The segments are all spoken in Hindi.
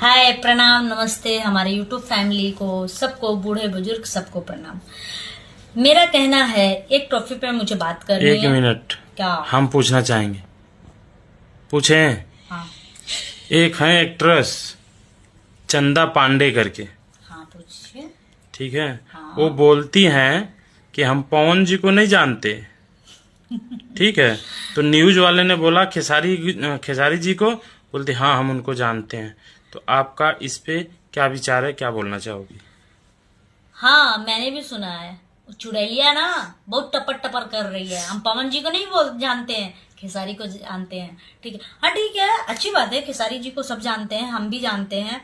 हाय, प्रणाम, नमस्ते हमारे यूट्यूब फैमिली को, सबको, बूढ़े बुजुर्ग सबको प्रणाम। मेरा कहना है, एक टॉपिक पे मुझे बात करनी है। एक मिनट, क्या हम पूछना चाहेंगे। पूछें? हाँ एक है एक्ट्रेस चंदा पांडे करके। हाँ, पूछिए। ठीक है। हाँ। वो बोलती हैं कि हम पवन जी को नहीं जानते। ठीक है। तो न्यूज वाले ने बोला खेसारी जी को, बोलते हाँ हम उनको जानते हैं। तो आपका इस पे क्या विचार है, क्या बोलना चाहोगी? हाँ, मैंने भी सुना है। चुड़ैलिया ना बहुत टपर टपर कर रही है। हम पवन जी को नहीं बोल जानते हैं, खेसारी को जानते हैं। ठीक है, हाँ ठीक है, अच्छी बात है। खेसारी जी को सब जानते हैं, हम भी जानते हैं।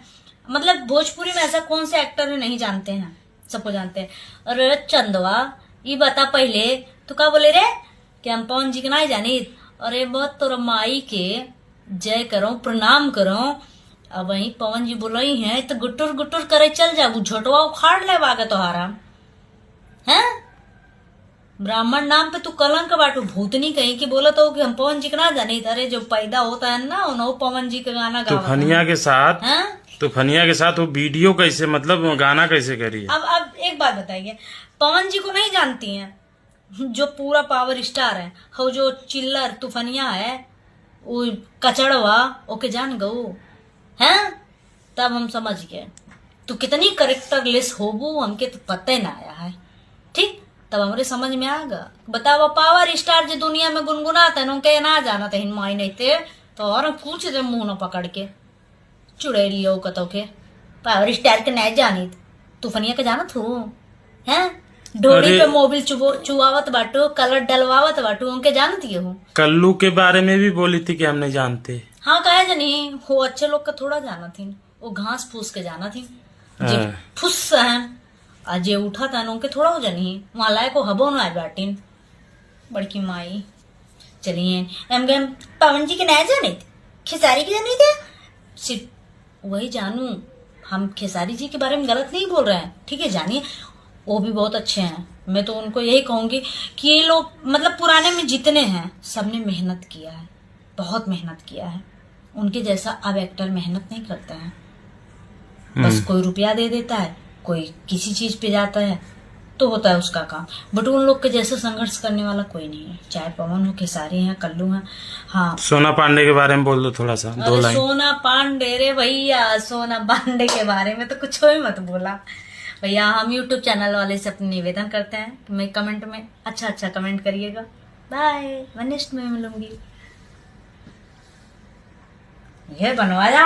मतलब भोजपुरी में ऐसा कौन से एक्टर है नहीं जानते हैं, सबको जानते हैं। और चंदवा, ये बता पहले तो क्या बोले रे कि हम पवन जी के नहीं जानी। अरे बहुत तोरा माई के जय करो, प्रणाम करो। अब वही पवन जी बोल रही हैं तो गुटुर गुटुर करे चल जा, झोटवा उखाड़ ले बागा तोहारा है। ब्राह्मण नाम पे तू कलंक बाटू, भूतनी कहीं की बोला तो कि हम पवन जी का ना जानी। अरे जो पैदा होता है ना उन्हों पवन जी का गाना गावा तूफानिया के साथ है? तूफानिया के साथ वो वीडियो कैसे, मतलब गाना कैसे करी है? अब एक बात बताइए, पवन जी को नहीं जानती हैं? जो पूरा पावर स्टार है, हो जो चिल्लर तूफानिया है, वो कचड़वा, ओके जान गऊ है। तब हम समझ गए तू कितनी करेक्टर लेस होबू, हमके तो पता ही ना आया है। ठीक, तब हमरे समझ में आ गया। बतावा, पावर स्टार जो दुनिया में गुनगुनाते हैं उनके ना जाना थे, माई नहीं थे तो और पूछ दे मुंह न पकड़ के। चुड़ैलियो कतो के पावर स्टार के नहीं जानी, तूफानिया के जाना थू है। डोरी पे मोबिल चुवावत बाटू, कलर डलवावत बाटू, उनके जानती हो। कल्लू के बारे में भी बोली थी कि हम नहीं जानते। हाँ, कहे जानी हो, अच्छे लोग का थोड़ा जाना थी, वो घास फूस के जाना थी। जे फुस है अजय उठा था उनके थोड़ा हो जानी वहां लाए को हबो न आज बाटिन बड़की माई। चलिए हम गए पवन जी के नया जाने थे, खेसारी के जाने थे, सिर्फ वही जानू। हम खेसारी जी के बारे में गलत नहीं बोल रहे हैं, ठीक है, जानिए वो भी बहुत अच्छे हैं। मैं तो उनको यही कहूंगी कि ये लोग मतलब पुराने में जितने हैं सबने मेहनत किया है, बहुत मेहनत किया है। उनके जैसा अब एक्टर मेहनत नहीं करते हैं, बस कोई रुपया दे देता है, कोई किसी चीज पे जाता है तो होता है उसका काम। बट उन लोग के जैसे संघर्ष करने वाला कोई नहीं है, चाहे पवन हो, खेसारी हैं, कल्लू हैं। हाँ, सोना पांडे के बारे में बोल दो थोड़ा सा, 2 लाइन। सोना पांडे रे भैया, सोना पांडे के बारे में तो कुछ ही मत बोला भैया। हम यूट्यूब चैनल वाले से अपने निवेदन करते हैं कि मैं कमेंट में अच्छा कमेंट करिएगा। बाय, मैं नेक्स्ट में मिलूंगी। ये बनवाया।